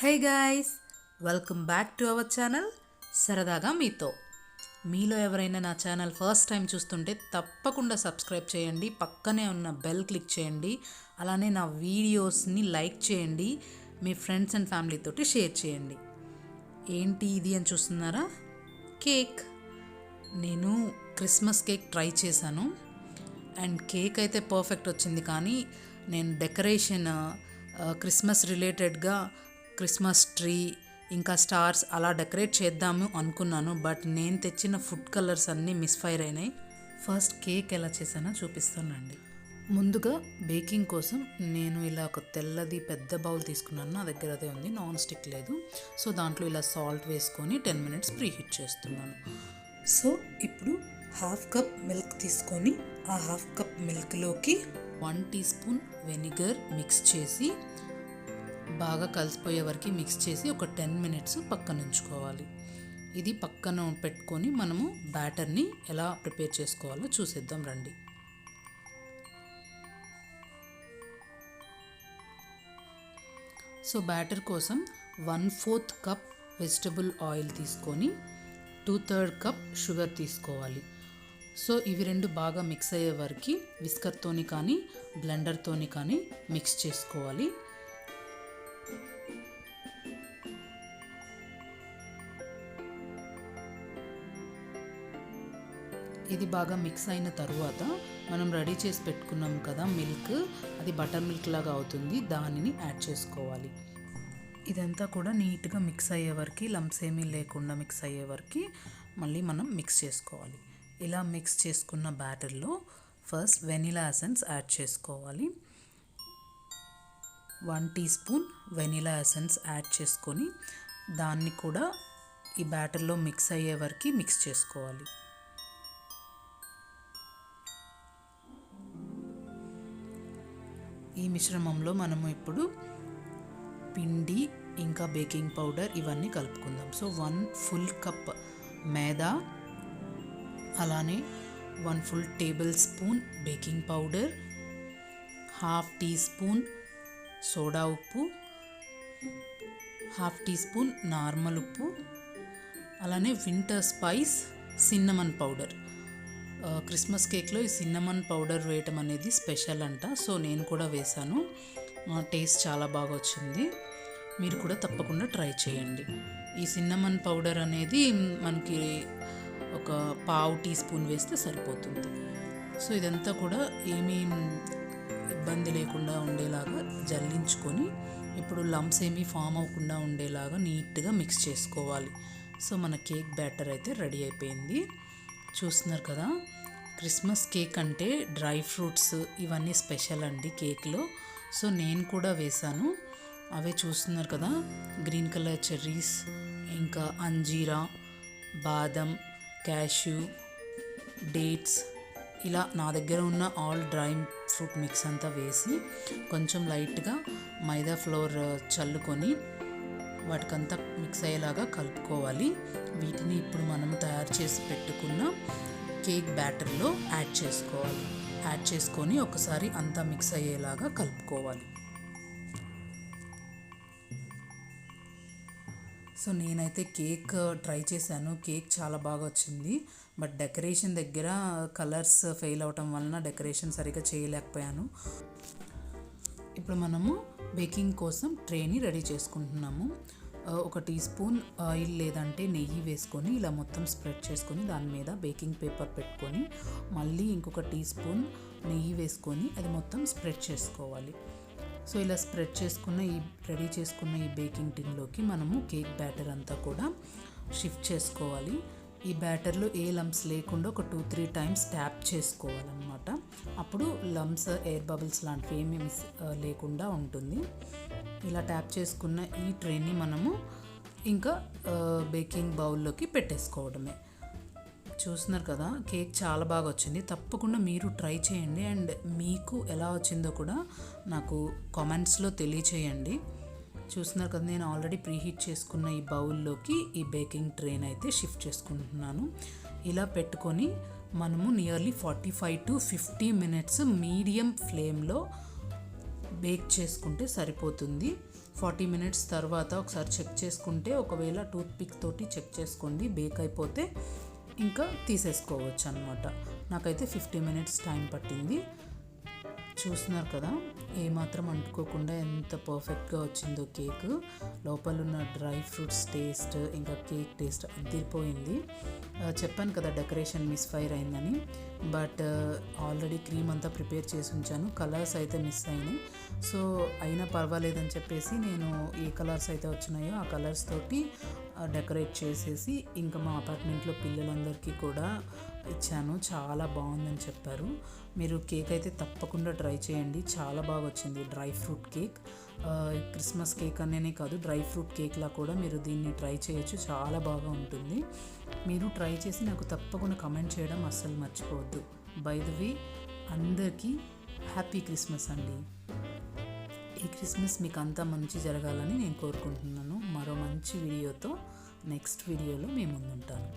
Hi guys, welcome back to our channel సరదాగా మీతో. మీలో ఎవరైనా నా ఛానల్ ఫస్ట్ టైం చూస్తుంటే తప్పకుండా సబ్స్క్రైబ్ చేయండి, పక్కనే ఉన్న బెల్ క్లిక్ చేయండి, అలానే నా వీడియోస్ని లైక్ చేయండి, మీ ఫ్రెండ్స్ అండ్ ఫ్యామిలీతోటి షేర్ చేయండి. ఏంటి ఇది అని చూస్తున్నారా? కేక్. నేను క్రిస్మస్ కేక్ ట్రై చేశాను అండ్ కేక్ అయితే పర్ఫెక్ట్ వచ్చింది, కానీ నేను డెకరేషన్ క్రిస్మస్ రిలేటెడ్గా క్రిస్మస్ ట్రీ ఇంకా స్టార్స్ అలా డెకరేట్ చేద్దాము అనుకున్నాను. బట్ నేను తెచ్చిన ఫుడ్ కలర్స్ అన్నీ మిస్ఫైర్ అయినాయి. ఫస్ట్ కేక్ ఎలా చేశానో చూపిస్తానండి. ముందుగా బేకింగ్ కోసం నేను ఇలా ఒక తెల్లది పెద్ద బౌల్ తీసుకున్నాను. నా దగ్గర అదే ఉంది, నాన్ స్టిక్ లేదు. సో దాంట్లో ఇలా సాల్ట్ వేసుకొని 10 minutes ప్రీహీట్ చేస్తున్నాను. సో ఇప్పుడు 1/2 cup మిల్క్ తీసుకొని ఆ 1/2 cup మిల్క్లోకి 1 teaspoon వెనిగర్ మిక్స్ చేసి బాగా కలిసిపోయే వరకు మిక్స్ చేసి ఒక 10 minutes పక్కన ఉంచుకోవాలి. ఇది పక్కన పెట్టుకొని మనము బ్యాటర్ని ఎలా ప్రిపేర్ చేసుకోవాలో చూసేద్దాం రండి. సో బ్యాటర్ కోసం 1/4 cup వెజిటబుల్ ఆయిల్ తీసుకొని 2/3 cup షుగర్ తీసుకోవాలి. సో ఇవి రెండు బాగా మిక్స్ అయ్యే వరకు విస్కర్తోని కానీ బ్లెండర్తోని కానీ మిక్స్ చేసుకోవాలి. ఇది బాగా మిక్స్ అయిన తర్వాత మనం రెడీ చేసి పెట్టుకున్నాం కదా మిల్క్, అది బటర్ మిల్క్ లాగా అవుతుంది, దానిని యాడ్ చేసుకోవాలి. ఇదంతా కూడా నీట్గా మిక్స్ అయ్యే వరకు, లంప్స్ ఏమీ లేకుండా మిక్స్ అయ్యే వరకు మళ్ళీ మనం మిక్స్ చేసుకోవాలి. ఇలా మిక్స్ చేసుకున్న బ్యాటర్లో ఫస్ట్ వెనిలా ఎసెన్స్ యాడ్ చేసుకోవాలి. 1 teaspoon వెనిలా ఎసెన్స్ యాడ్ చేసుకొని దాన్ని కూడా ఈ బ్యాటర్లో మిక్స్ అయ్యే వరకు మిక్స్ చేసుకోవాలి. ఈ మిశ్రమంలో మనము ఇప్పుడు పిండి ఇంకా బేకింగ్ పౌడర్ ఇవన్నీ కలుపుకుందాం. సో 1 full cup మైదా, అలానే 1 full tablespoon baking powder, 1/2 teaspoon soda ఉప్పు, 1/2 teaspoon నార్మల్ ఉప్పు, అలానే winter spice cinnamon powder. Christmas కేక్లో ఈ సిన్నమన్ పౌడర్ వేయటం అనేది స్పెషల్ అంట. సో నేను కూడా వేశాను, టేస్ట్ చాలా బాగా వచ్చింది. మీరు కూడా తప్పకుండా ట్రై చేయండి. ఈ సిన్నమన్ పౌడర్ అనేది మనకి ఒక 1/2 teaspoon వేస్తే సరిపోతుంది. సో ఇదంతా కూడా ఏమీ ఇబ్బంది లేకుండా ఉండేలాగా జల్లించుకొని ఇప్పుడు లంప్స్ ఏమీ ఫామ్ అవ్వకుండా ఉండేలాగా నీట్గా మిక్స్ చేసుకోవాలి. సో మన కేక్ బ్యాటర్ అయితే రెడీ అయిపోయింది. చూస్తున్నారు కదా, క్రిస్మస్ కేక్ అంటే డ్రై ఫ్రూట్స్ ఇవన్నీ స్పెషల్ అండి కేక్లో. సో నేను కూడా వేశాను, అవే చూస్తున్నారు కదా, గ్రీన్ కలర్ చెర్రీస్, ఇంకా అంజీరా, బాదం, క్యాష్యూ, డేట్స్, ఇలా నా దగ్గర ఉన్న ఆల్ డ్రై ఫ్రూట్ మిక్స్ అంతా వేసి కొంచెం లైట్గా మైదా ఫ్లోర్ చల్లుకొని వాటికంతా మిక్స్ అయ్యేలాగా కలుపుకోవాలి. వీటిని ఇప్పుడు మనం తయారు చేసి పెట్టుకున్న కేక్ బ్యాటర్లో యాడ్ చేసుకోవాలి. యాడ్ చేసుకొని ఒకసారి అంతా మిక్స్ అయ్యేలాగా కలుపుకోవాలి. సో నేనైతే కేక్ ట్రై చేశాను, కేక్ చాలా బాగా వచ్చింది. బట్ డెకరేషన్ దగ్గర కలర్స్ ఫెయిల్ అవటం వలన డెకరేషన్ సరిగ్గా చేయలేకపోయాను. ఇప్పుడు మనము బేకింగ్ కోసం ట్రేని రెడీ చేసుకుంటున్నాము. 1 teaspoon ఆయిల్ లేదంటే నెయ్యి వేసుకొని ఇలా మొత్తం స్ప్రెడ్ చేసుకొని దాని మీద బేకింగ్ పేపర్ పెట్టుకొని మళ్ళీ ఇంకొక teaspoon నెయ్యి వేసుకొని అది మొత్తం స్ప్రెడ్ చేసుకోవాలి. సో ఇలా స్ప్రెడ్ చేసుకున్న రెడీ చేసుకున్న ఈ బేకింగ్ టిన్లోకి మనము కేక్ బ్యాటర్ అంతా కూడా షిఫ్ట్ చేసుకోవాలి. ఈ బ్యాటర్లో ఏ లంప్స్ లేకుండా ఒక 2-3 times ట్యాప్ చేసుకోవాలన్నమాట. అప్పుడు లంప్స్, ఎయిర్ బబుల్స్ లాంటివి ఏమీ లేకుండా ఉంటుంది. ఇలా ట్యాప్ చేసుకున్న ఈ ట్రేని మనము ఇంకా బేకింగ్ బౌల్లోకి పెట్టేసుకోవడమే. చూస్తున్నారు కదా, కేక్ చాలా బాగా వచ్చింది. తప్పకుండా మీరు ట్రై చేయండి అండ్ మీకు ఎలా వచ్చిందో కూడా నాకు కామెంట్స్లో తెలియచేయండి. చూస్తున్నారు కదా, నేను ఆల్రెడీ ప్రీహీట్ చేసుకున్న ఈ బౌల్లోకి ఈ బేకింగ్ ట్రేని అయితే షిఫ్ట్ చేసుకుంటున్నాను. ఇలా పెట్టుకొని మనము నియర్లీ 45 to 50 minutes మీడియం ఫ్లేమ్లో బేక్ చేసుకుంటే సరిపోతుంది. 40 మినిట్స్ తర్వాత ఒకసారి చెక్ చేసుకుంటే, ఒకవేళ టూత్ పిక్ తోటి చెక్ చేసుకోండి, బేక్ అయిపోతే ఇంకా తీసేసుకోవచ్చు అనమాట. నాకైతే 50 మినిట్స్ టైం పట్టింది. చూస్తున్నారు కదా ఏమాత్రం అంటుకోకుండా ఎంత పర్ఫెక్ట్గా వచ్చిందో కేక్. లోపల ఉన్న డ్రై ఫ్రూట్స్ టేస్ట్ ఇంకా కేక్ టేస్ట్ అదిరిపోయింది. చెప్పాను కదా డెకరేషన్ మిస్ఫైర్ అయిందని, బట్ ఆల్రెడీ క్రీమ్ అంతా ప్రిపేర్ చేసి ఉంచాను. కలర్స్ అయితే మిస్ అయినాయి. సో అయినా పర్వాలేదని చెప్పేసి నేను ఏ కలర్స్ అయితే వచ్చినాయో ఆ కలర్స్ తోటి డెకరేట్ చేసేసి ఇంకా మా అపార్ట్మెంట్లో పిల్లలందరికీ కూడా ఇచ్చాను. చాలా బాగుందని చెప్పారు. మీరు కేక్ అయితే తప్పకుండా ట్రై చేయండి, చాలా బాగా వచ్చింది. Dry fruit cake, Christmas cake అనేనే కాదు, డ్రై ఫ్రూట్ కేక్లా కూడా మీరు దీన్ని ట్రై చేయొచ్చు, చాలా బాగా ఉంటుంది. మీరు ట్రై చేసి నాకు తప్పకుండా కమెంట్ చేయడం అస్సలు మర్చిపోవద్దు. బై ద వే, అందరికీ హ్యాపీ క్రిస్మస్ అండి. ఈ క్రిస్మస్ మీకు అంతా మంచి జరగాలని నేను కోరుకుంటున్నాను. మరో మంచి వీడియోతో నెక్స్ట్ వీడియోలో మేము ముందుంటాను.